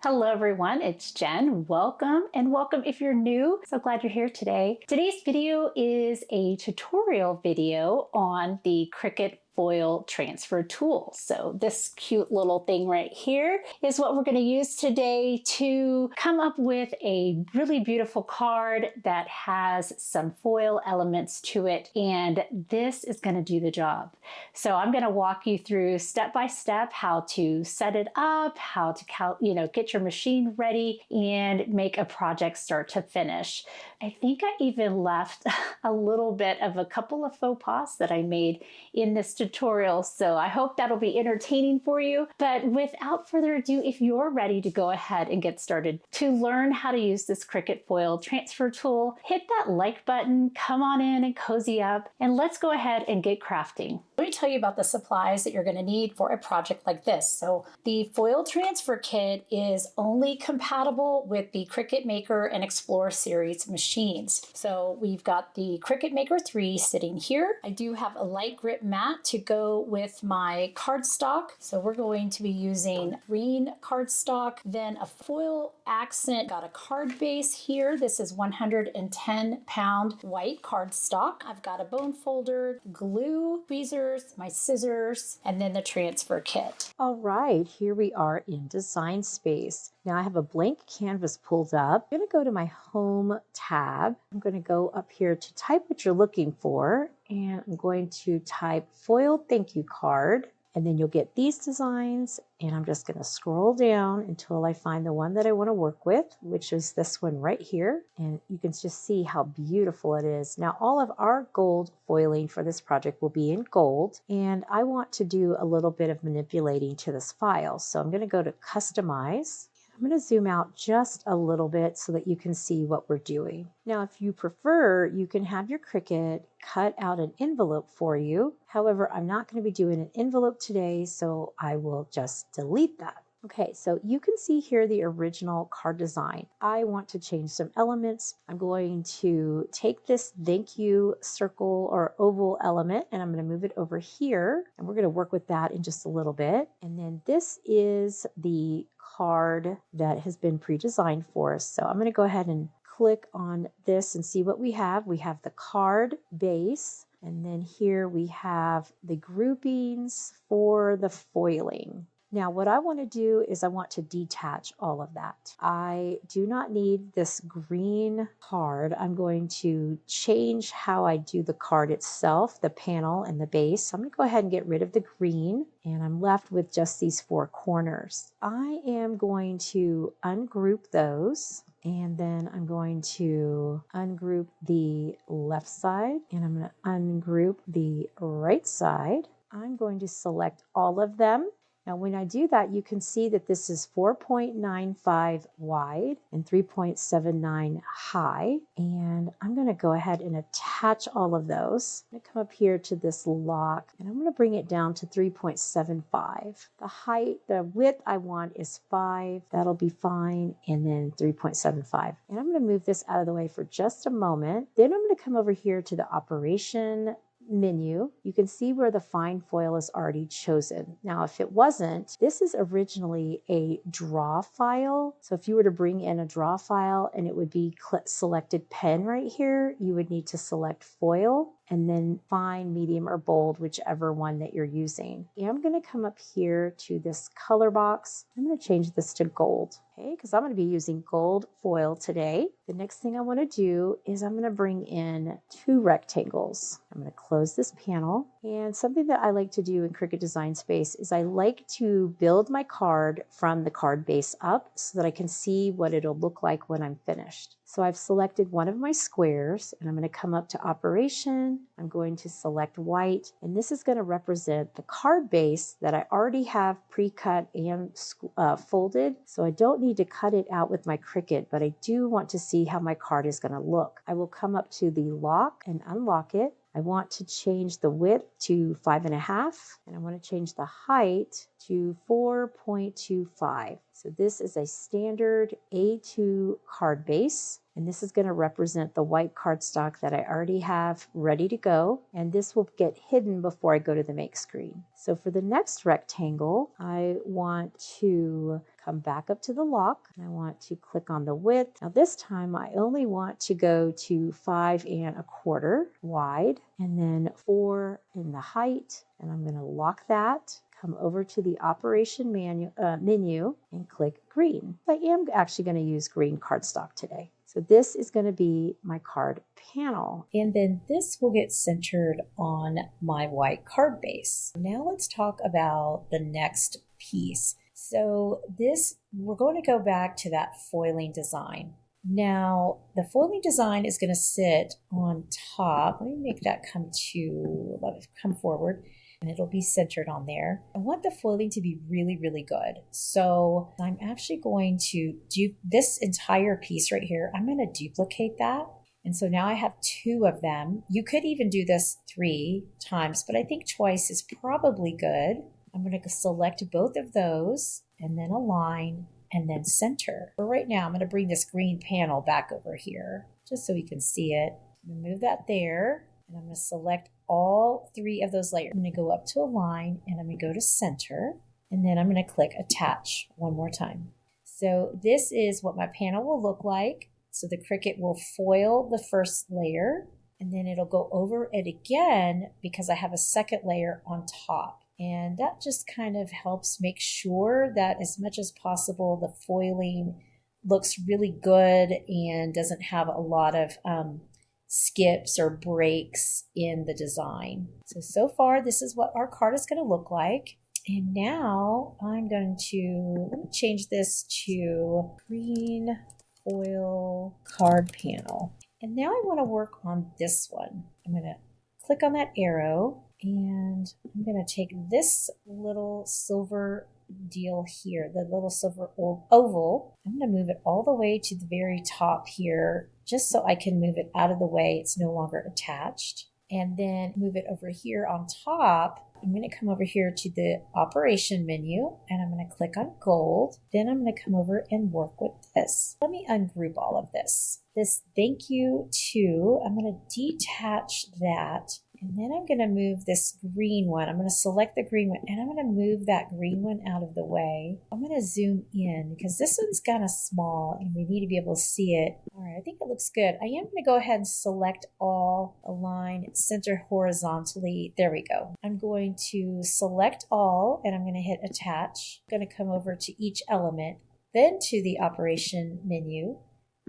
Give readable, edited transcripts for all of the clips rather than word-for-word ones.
Hello everyone, it's Jen. Welcome and welcome if you're new. So glad you're here today. Today's video is a tutorial video on the Cricut foil transfer tool. So this cute little thing right here is what we're going to use today to come up with a really beautiful card that has some foil elements to it, and this is going to do the job. So I'm going to walk you through step by step how to set it up, how to get your machine ready and make a project start to finish. I think I even left a little bit of a couple of faux pas that I made in this tutorial, so I hope that'll be entertaining for you. But without further ado, if you're ready to go ahead and get started to learn how to use this Cricut foil transfer tool, hit that like button, come on in and cozy up, and let's go ahead and get crafting. Let me tell you about the supplies that you're going to need for a project like this. So the foil transfer kit is only compatible with the Cricut Maker and Explorer series machines. So we've got the Cricut Maker 3 sitting here. I do have a light grip mat to go with my cardstock. So we're going to be using green cardstock, then a foil accent. Got a card base here. This is 110-pound white cardstock. I've got a bone folder, glue, tweezers, my scissors, and then the transfer kit. All right, here we are in Design Space. Now I have a blank canvas pulled up. I'm going to go to my Home tab. I'm going to go up here to type what you're looking for, and I'm going to type foil thank you card. And then you'll get these designs, and I'm just going to scroll down until I find the one that I want to work with, which is this one right here. And you can just see how beautiful it is. Now, all of our gold foiling for this project will be in gold, and I want to do a little bit of manipulating to this file. So I'm going to go to Customize. I'm going to zoom out just a little bit so that you can see what we're doing. Now, if you prefer, you can have your Cricut cut out an envelope for you. However, I'm not going to be doing an envelope today, so I will just delete that. Okay, so you can see here the original card design. I want to change some elements. I'm going to take this thank you circle or oval element, and I'm going to move it over here, and we're going to work with that in just a little bit. And then this is the card that has been pre-designed for us. So I'm going to go ahead and click on this and see what we have. We have the card base, and then here we have the groupings for the foiling. Now, what I want to do is I want to detach all of that. I do not need this green card. I'm going to change how I do the card itself, the panel and the base. So I'm going to go ahead and get rid of the green, and I'm left with just these four corners. I am going to ungroup those. And then I'm going to ungroup the left side, and I'm going to ungroup the right side. I'm going to select all of them. Now, when I do that, you can see that this is 4.95 wide and 3.79 high. And I'm going to go ahead and attach all of those. I'm going to come up here to this lock, and I'm going to bring it down to 3.75. The height, the width I want is 5. That'll be fine. And then 3.75. And I'm going to move this out of the way for just a moment. Then I'm going to come over here to the operation menu. You can see where the fine foil is already chosen. Now, if it wasn't, this is originally a draw file. So if you were to bring in a draw file and it would be selected pen right here, you would need to select foil and then fine, medium, or bold, whichever one that you're using. And I'm going to come up here to this color box. I'm going to change this to gold, okay, because I'm going to be using gold foil today. The next thing I want to do is I'm going to bring in 2 rectangles. I'm going to close this panel. And something that I like to do in Cricut Design Space is I like to build my card from the card base up so that I can see what it'll look like when I'm finished. So I've selected one of my squares, and I'm going to come up to Operation. I'm going to select white, and this is going to represent the card base that I already have pre-cut and folded. So I don't need to cut it out with my Cricut, but I do want to see how my card is going to look. I will come up to the lock and unlock it. I want to change the width to 5.5, and I want to change the height to 4.25. So this is a standard A2 card base, and this is going to represent the white cardstock that I already have ready to go, and this will get hidden before I go to the make screen. So for the next rectangle, I want to come back up to the lock, and I want to click on the width. Now this time I only want to go to 5 1/4 wide, and then 4 in the height, and I'm going to lock that. Come over to the operation menu and click green. I am actually going to use green cardstock today. So this is going to be my card panel. And then this will get centered on my white card base. Now let's talk about the next piece. So this, we're going to go back to that foiling design. Now the foiling design is going to sit on top. Let me make that come forward. And it'll be centered on there. I want the foiling to be really, really good. So I'm actually going to do this entire piece right here. I'm going to duplicate that. And so now I have 2 of them. You could even do this 3 times, but I think twice is probably good. I'm going to select both of those and then align and then center. But right now I'm going to bring this green panel back over here just so we can see it. I'm going to move that there, and I'm going to select all 3 of those layers. I'm going to go up to align, and I'm going to go to center, and then I'm going to click attach one more time. So this is what my panel will look like. So the Cricut will foil the first layer, and then it'll go over it again because I have a second layer on top. And that just kind of helps make sure that as much as possible the foiling looks really good and doesn't have a lot of skips or breaks in the design. So far this is what our card is going to look like. And now I'm going to change this to green foil card panel. And now I want to work on this one. I'm going to click on that arrow, and I'm going to take this little silver deal here, the little silver oval. I'm going to move it all the way to the very top here, just so I can move it out of the way. It's no longer attached. And then move it over here on top. I'm going to come over here to the operation menu, and I'm going to click on gold. Then I'm going to come over and work with this. Let me ungroup all of this. This thank you to, I'm going to detach that. And then I'm going to move this green one. I'm going to select the green one, and I'm going to move that green one out of the way. I'm going to zoom in because this one's kind of small and we need to be able to see it. All right, I think it looks good. I am going to go ahead and select all, align, center horizontally. There we go. I'm going to select all, and I'm going to hit attach. I'm going to come over to each element, then to the operation menu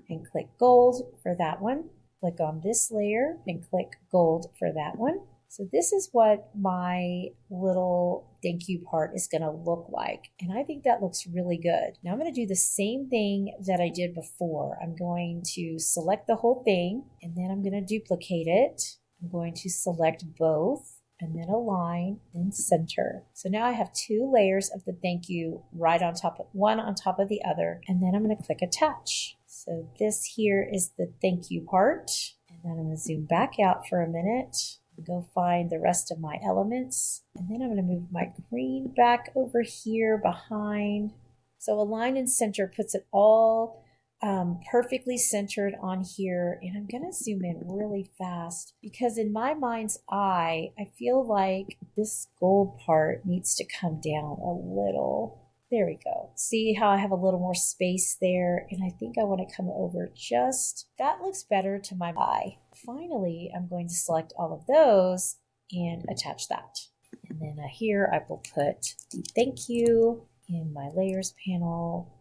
and click gold for that one. Click on this layer and click gold for that one. So this is what my little thank you part is going to look like. And I think that looks really good. Now I'm going to do the same thing that I did before. I'm going to select the whole thing, and then I'm going to duplicate it. I'm going to select both and then align and center. So now I have 2 layers of the thank you right on top of one on top of the other. And then I'm going to click attach. So this here is the thank you part. And then I'm going to zoom back out for a minute and go find the rest of my elements. And then I'm going to move my green back over here behind. So align and center puts it all perfectly centered on here. And I'm going to zoom in really fast because in my mind's eye, I feel like this gold part needs to come down a little. There we go. See how I have a little more space there? And I think I want to come over just, that looks better to my eye. Finally, I'm going to select all of those and attach that. And then here I will put the thank you in my layers panel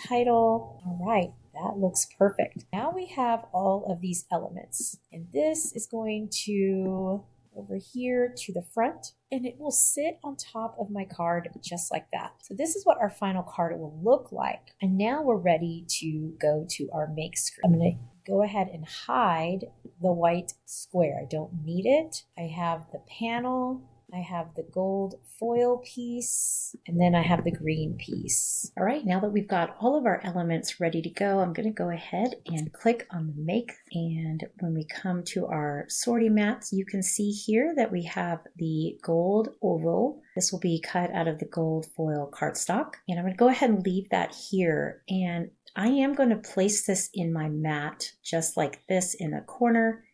title. All right, that looks perfect. Now we have all of these elements, and this is going to over here to the front, and it will sit on top of my card just like that. So this is what our final card will look like. And now we're ready to go to our make screen. I'm going to go ahead and hide the white square. I don't need it. I have the panel. I have the gold foil piece, and then I have the green piece. All right, now that we've got all of our elements ready to go, I'm going to go ahead and click on the make. And when we come to our sorting mats, you can see here that we have the gold oval. This will be cut out of the gold foil cardstock. And I'm going to go ahead and leave that here. And I am going to place this in my mat just like this in a corner.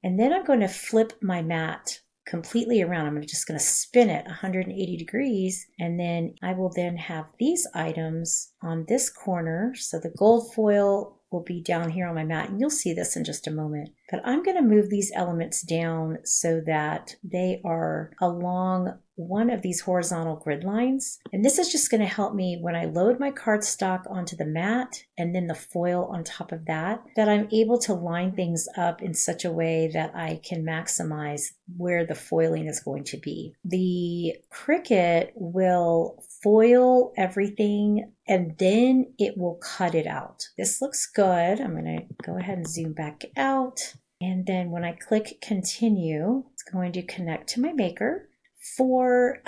And then I'm going to flip my mat completely around. I'm just going to spin it 180 degrees, and then I will then have these items on this corner. So the gold foil will be down here on my mat, and you'll see this in just a moment. But I'm going to move these elements down so that they are along one of these horizontal grid lines. And this is just going to help me when I load my cardstock onto the mat and then the foil on top of that, that I'm able to line things up in such a way that I can maximize where the foiling is going to be. The Cricut will foil everything and then it will cut it out. This looks good. I'm going to go ahead and zoom back out. And then when I click continue, it's going to connect to my maker. For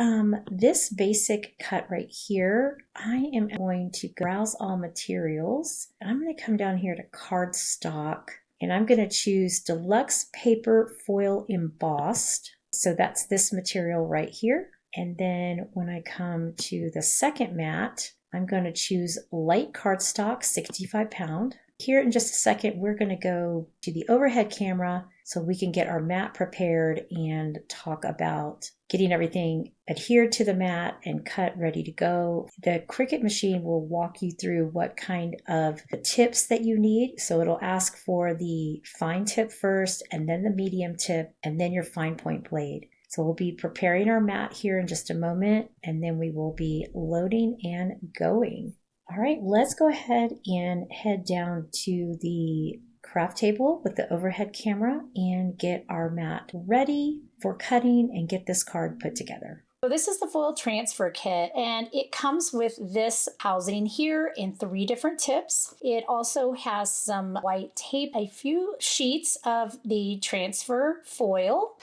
this basic cut right here, I am going to browse all materials. I'm going to come down here to cardstock, and I'm going to choose deluxe paper foil embossed. So that's this material right here. And then when I come to the second mat, I'm going to choose light cardstock, 65 pound. Here in just a second, we're going to go to the overhead camera so we can get our mat prepared and talk about getting everything adhered to the mat and cut ready to go. The Cricut machine will walk you through what kind of tips that you need. So it'll ask for the fine tip first, and then the medium tip, and then your fine point blade. So we'll be preparing our mat here in just a moment, and then we will be loading and going. All right, let's go ahead and head down to the craft table with the overhead camera and get our mat ready for cutting and get this card put together. So this is the foil transfer kit, and it comes with this housing here in 3 different tips. It also has some white tape, a few sheets of the transfer foil.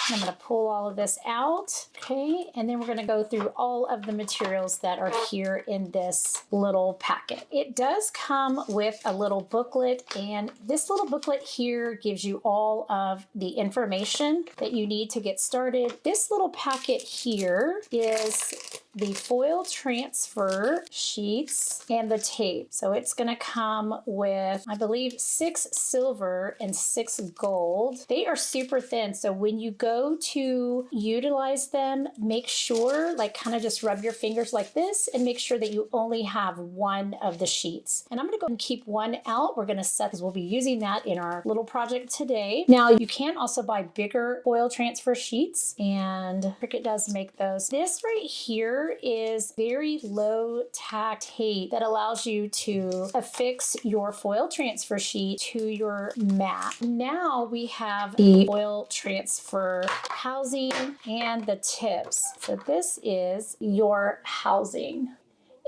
I'm going to pull all of this out, okay, and then we're going to go through all of the materials that are here in this little packet. It does come with a little booklet, and this little booklet here gives you all of the information that you need to get started. This little packet here is the foil transfer sheets and the tape. So it's going to come with, I believe, 6 silver and 6 gold. They are super thin, so when you go to utilize them, make sure, like, kind of just rub your fingers like this and make sure that you only have 1 of the sheets. And I'm going to go and keep 1 out. We're going to set, because we'll be using that in our little project today. Now, you can also buy bigger foil transfer sheets, and Cricut does make those. This right here is very low tack tape that allows you to affix your foil transfer sheet to your mat. Now we have the foil transfer housing and the tips. So this is your housing.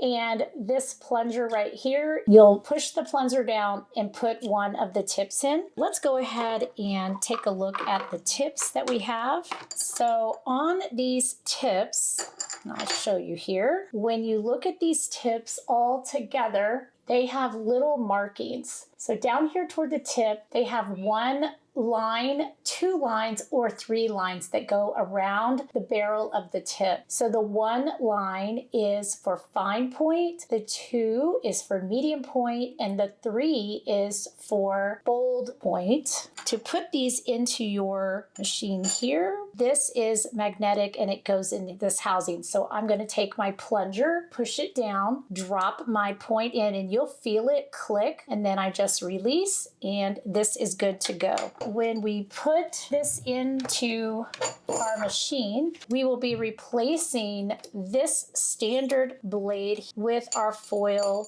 And this plunger right here, you'll push the plunger down and put 1 of the tips in. Let's go ahead and take a look at the tips that we have. So on these tips, and I'll show you here, when you look at these tips all together, they have little markings. So down here toward the tip, they have 1 line, 2 lines, or 3 lines that go around the barrel of the tip. So the 1 line is for fine point, the 2 is for medium point, and the 3 is for bold point. To put these into your machine here, this is magnetic and it goes into this housing. So I'm going to take my plunger, push it down, drop my point in, and you'll feel it click, and then I just release, and this is good to go. When we put this into our machine, we will be replacing this standard blade with our foil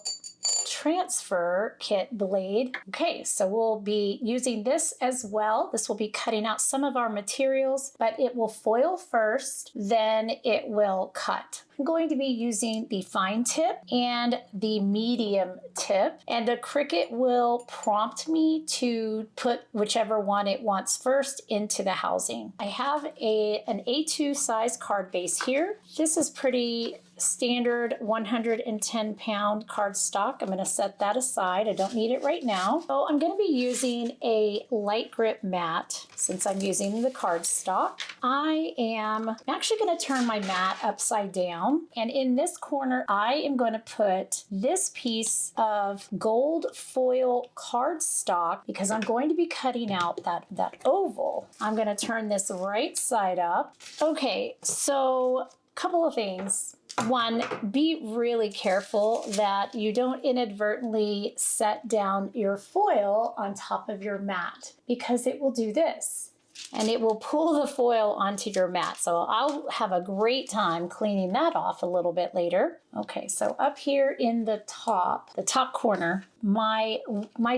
transfer kit blade. Okay, so we'll be using this as well. This will be cutting out some of our materials, but it will foil first, then it will cut. I'm going to be using the fine tip and the medium tip, and the Cricut will prompt me to put whichever one it wants first into the housing. I have an A2 size card base here. This is pretty standard 110 pound cardstock. I'm going to set that aside. I don't need it right now. So I'm going to be using a light grip mat since I'm using the cardstock. I am actually going to turn my mat upside down, and in this corner I am going to put this piece of gold foil cardstock because I'm going to be cutting out that oval. I'm going to turn this right side up. Okay, so couple of things. One, be really careful that you don't inadvertently set down your foil on top of your mat because it will do this and it will pull the foil onto your mat. So I'll have a great time cleaning that off a little bit later. Okay, so up here in the top corner, my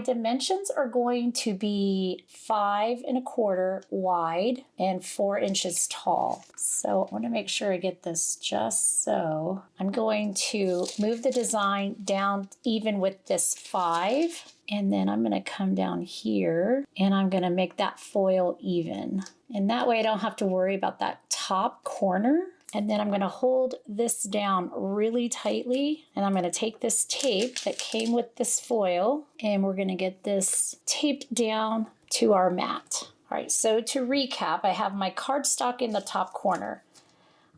dimensions are going to be 5 1/4 wide and 4 inches tall. So I want to make sure I get this just so. I'm going to move the design down even with this 5. And then I'm going to come down here and I'm going to make that foil even. And that way I don't have to worry about that top corner. And then I'm going to hold this down really tightly. And I'm going to take this tape that came with this foil and we're going to get this taped down to our mat. All right, so to recap, I have my cardstock in the top corner.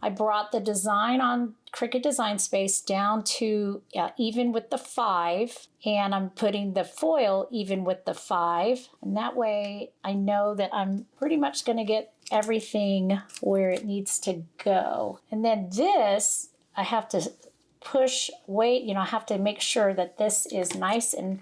I brought the design on Cricut Design Space down to even with the 5, and I'm putting the foil even with the 5, and that way I know that I'm pretty much going to get everything where it needs to go. And then this, I have to push, wait, I have to make sure that this is nice and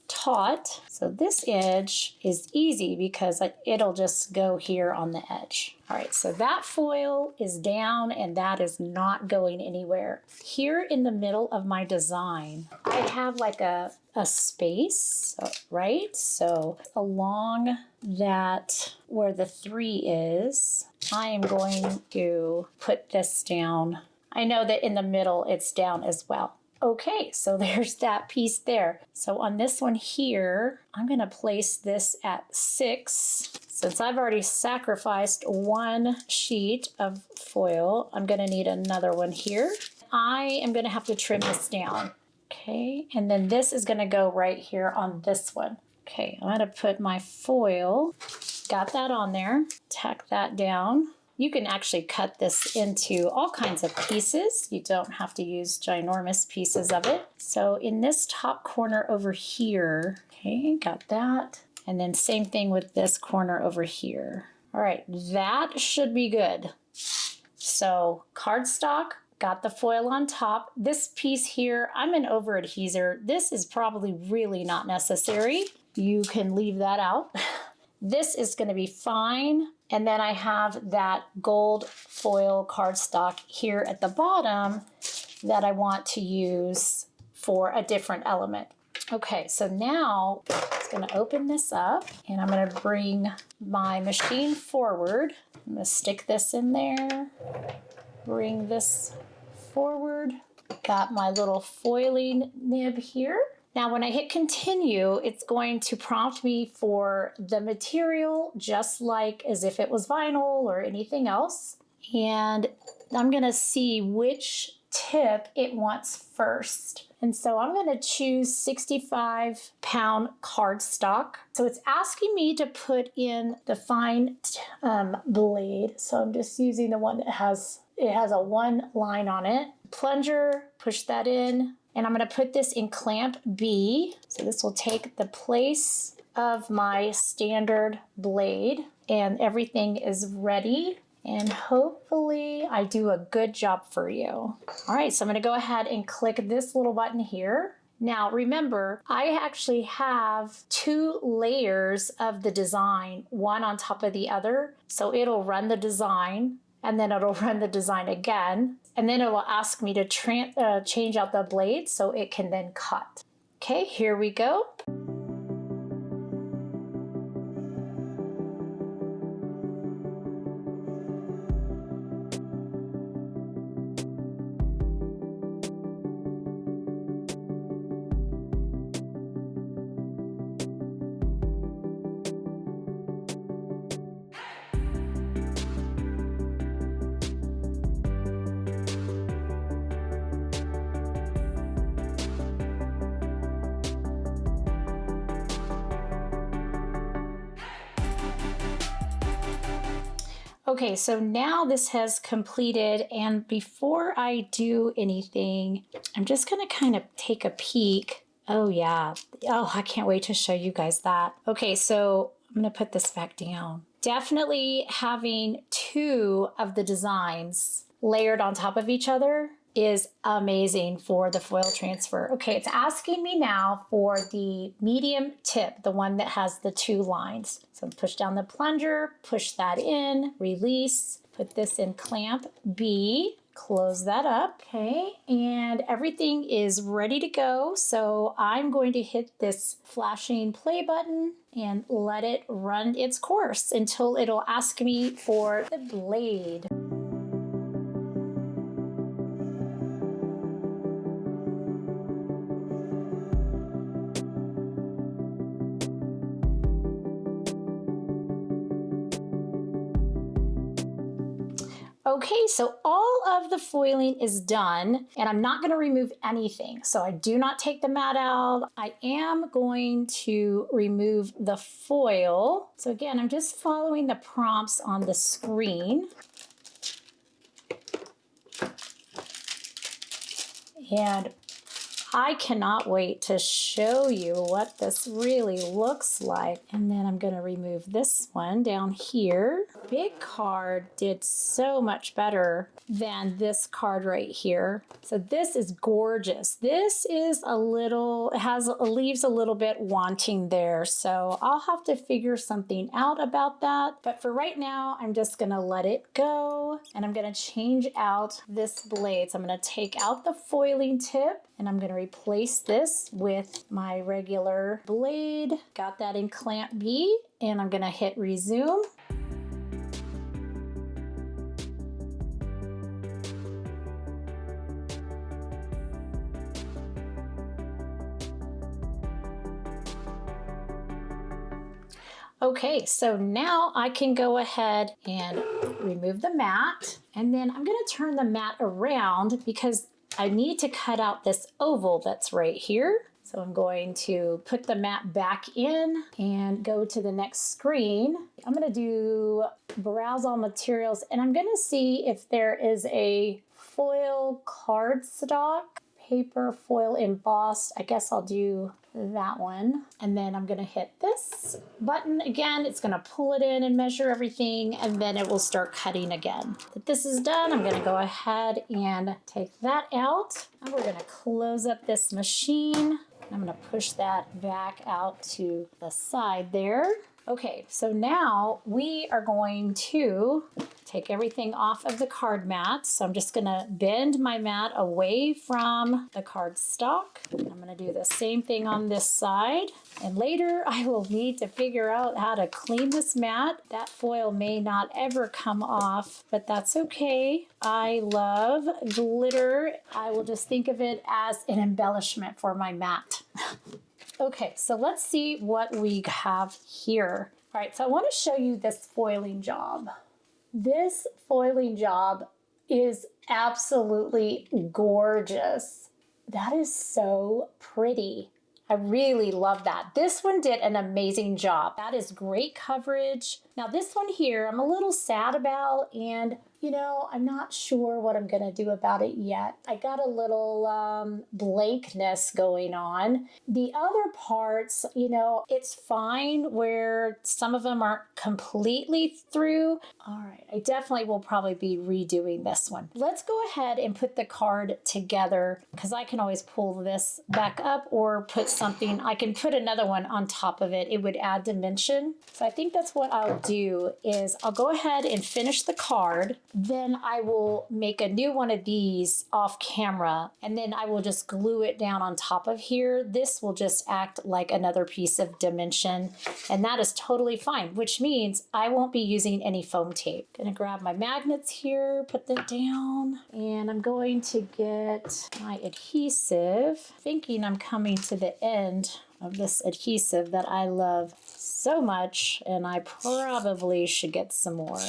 taut. So this edge is easy because it'll just go here on the edge. All right, so that foil is down and that is not going anywhere. Here in the middle of my design, I have like a space, right? So along that where the 3 is, I am going to put this down. I know that in the middle it's down as well. Okay, so there's that piece there. So on this one here, I'm going to place this at 6. Since I've already sacrificed one sheet of foil, I'm going to need another one here. I am going to have to trim this down. Okay, and then this is going to go right here on this one. Okay, I'm going to put my foil, got that on there, tack that down. You can actually cut this into all kinds of pieces. You don't have to use ginormous pieces of it. So in this top corner over here, okay, got that. And then same thing with this corner over here. All right, that should be good. So cardstock, got the foil on top. This piece here, I'm an over adheser. This is probably really not necessary. You can leave that out. This is going to be fine. And then I have that gold foil cardstock here at the bottom that I want to use for a different element. Okay, so now I'm going to open this up and I'm going to bring my machine forward. I'm going to stick this in there, bring this forward. Got my little foiling nib here. Now, when I hit continue, it's going to prompt me for the material, just like as if it was vinyl or anything else. And I'm going to see which tip it wants first. And so I'm going to choose 65 pound cardstock. So it's asking me to put in the fine blade. So I'm just using the one that has a 1 line on it. Plunger, push that in. And I'm going to put this in clamp B. So this will take the place of my standard blade and everything is ready. And hopefully I do a good job for you. All right, so I'm going to go ahead and click this little button here. Now remember, I actually have 2 layers of the design, one on top of the other. So it'll run the design and then it'll run the design again. And then it will ask me to change out the blade so it can then cut. Okay, here we go. Okay, so now this has completed, and before I do anything, I'm just gonna kind of take a peek. Oh yeah, oh, I can't wait to show you guys that. Okay, so I'm gonna put this back down. Definitely having two of the designs layered on top of each other is amazing for the foil transfer. Okay, it's asking me now for the medium tip, the one that has the two lines. So push down the plunger, push that in, release, put this in clamp B, close that up, okay, and everything is ready to go. So I'm going to hit this flashing play button and let it run its course until it'll ask me for the blade. Okay, so all of the foiling is done, and I'm not going to remove anything. So I do not take the mat out. I am going to remove the foil. So again, I'm just following the prompts on the screen. And I cannot wait to show you what this really looks like. And then I'm going to remove this one down here. Big card did so much better than this card right here. So this is gorgeous. This is a little, leaves a little bit wanting there. So I'll have to figure something out about that. But for right now, I'm just going to let it go. And I'm going to change out this blade. So I'm going to take out the foiling tip, and I'm going to replace this with my regular blade. Got that in clamp B, and I'm going to hit resume. Okay, so now I can go ahead and remove the mat, and then I'm going to turn the mat around because I need to cut out this oval that's right here. So I'm going to put the mat back in and go to the next screen. I'm going to do browse all materials, and I'm going to see if there is a foil cardstock, paper foil embossed. I guess I'll do that one. And then I'm going to hit this button again. It's going to pull it in and measure everything, and then it will start cutting again. If this is done, I'm going to go ahead and take that out. And we're going to close up this machine. I'm going to push that back out to the side there. Okay, so now we are going to take everything off of the card mat. So I'm just going to bend my mat away from the cardstock. I'm going to do the same thing on this side. And later I will need to figure out how to clean this mat. That foil may not ever come off, but that's okay. I love glitter. I will just think of it as an embellishment for my mat. Okay, so let's see what we have here. All right, so I want to show you this foiling job. This foiling job is absolutely gorgeous. That is so pretty. I really love that. This one did an amazing job. That is great coverage. Now this one here, I'm a little sad about, and you know, I'm not sure what I'm gonna do about it yet. I got a little blankness going on. The other parts, you know, it's fine where some of them aren't completely through. All right, I definitely will probably be redoing this one. Let's go ahead and put the card together, because I can always pull this back up or put something, I can put another one on top of it. It would add dimension. So I think that's what I'll do is I'll go ahead and finish the card. Then I will make a new one of these off camera, and then I will just glue it down on top of here. This will just act like another piece of dimension, and that is totally fine, which means I won't be using any foam tape. Gonna grab my magnets here, put them down, and I'm going to get my adhesive, thinking I'm coming to the end of this adhesive that I love so much, and I probably should get some more.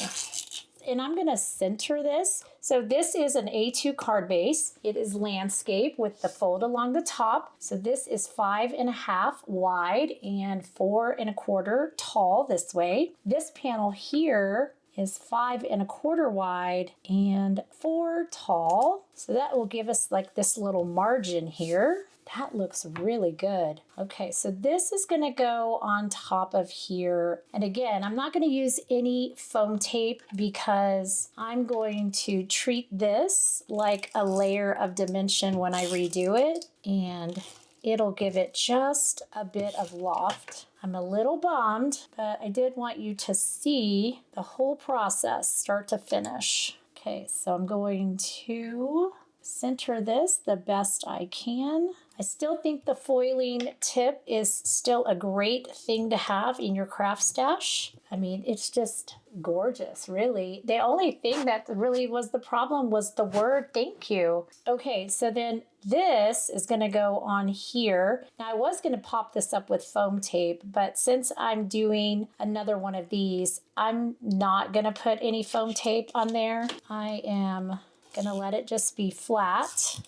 And I'm going to center this. So this is an A2 card base. It is landscape with the fold along the top. So this is 5.5 wide and 4.25 tall this way. This panel here is 5 1/4 wide and 4 tall. So that will give us like this little margin here. That looks really good. Okay, so this is gonna go on top of here. And again, I'm not gonna use any foam tape because I'm going to treat this like a layer of dimension when I redo it. And it'll give it just a bit of loft. I'm a little bummed, but I did want you to see the whole process start to finish. Okay, so I'm going to center this the best I can. I still think the foiling tip is still a great thing to have in your craft stash. I mean, it's just gorgeous, really. The only thing that really was the problem was the word thank you. Okay, so then this is going to go on here. Now I was going to pop this up with foam tape, but since I'm doing another one of these, I'm not going to put any foam tape on there. I am going to let it just be flat.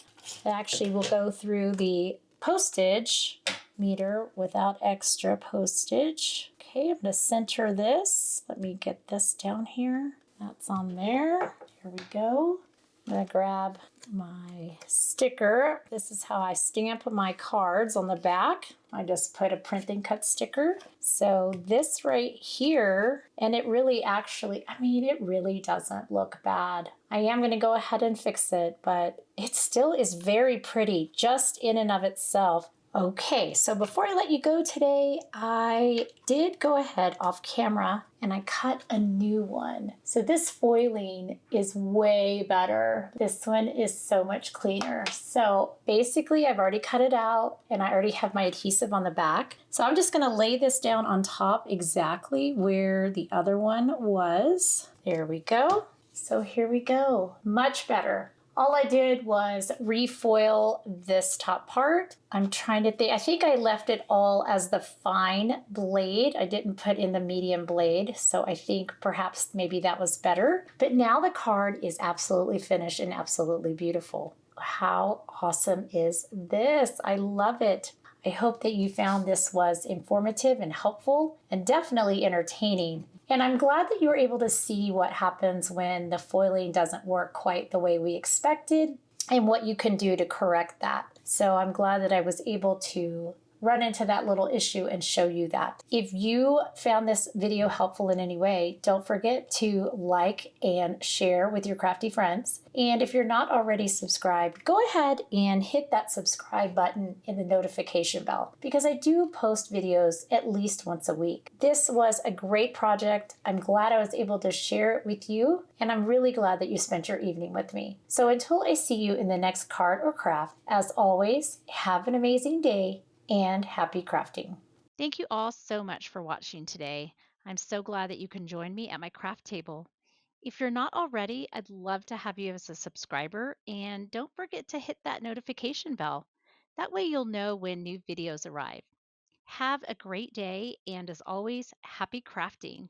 It actually will go through the postage meter without extra postage. Okay, I'm going to center this. Let me get this down here. That's on there. Here we go. I'm going to grab my sticker. This is how I stamp my cards on the back. I just put a print and cut sticker. So this right here, and it really actually, I mean, it really doesn't look bad. I am going to go ahead and fix it, but it still is very pretty just in and of itself. Okay, so before I let you go today, I did go ahead off camera and I cut a new one. So this foiling is way better. This one is so much cleaner. So basically I've already cut it out and I already have my adhesive on the back. So I'm just gonna lay this down on top exactly where the other one was. There we go. So here we go, much better. All I did was refoil this top part. I'm trying to think, I think I left it all as the fine blade. I didn't put in the medium blade, so I think perhaps maybe that was better. But now the card is absolutely finished and absolutely beautiful. How awesome is this? I love it. I hope that you found this was informative and helpful and definitely entertaining. And I'm glad that you were able to see what happens when the foiling doesn't work quite the way we expected and what you can do to correct that. So I'm glad that I was able to run into that little issue and show you that. If you found this video helpful in any way, don't forget to like and share with your crafty friends. And if you're not already subscribed, go ahead and hit that subscribe button in the notification bell because I do post videos at least once a week. This was a great project. I'm glad I was able to share it with you, and I'm really glad that you spent your evening with me. So until I see you in the next card or craft, as always, have an amazing day and happy crafting. Thank you all so much for watching today. I'm so glad that you can join me at my craft table. If you're not already, I'd love to have you as a subscriber, and don't forget to hit that notification bell. That way you'll know when new videos arrive. Have a great day, and as always, happy crafting.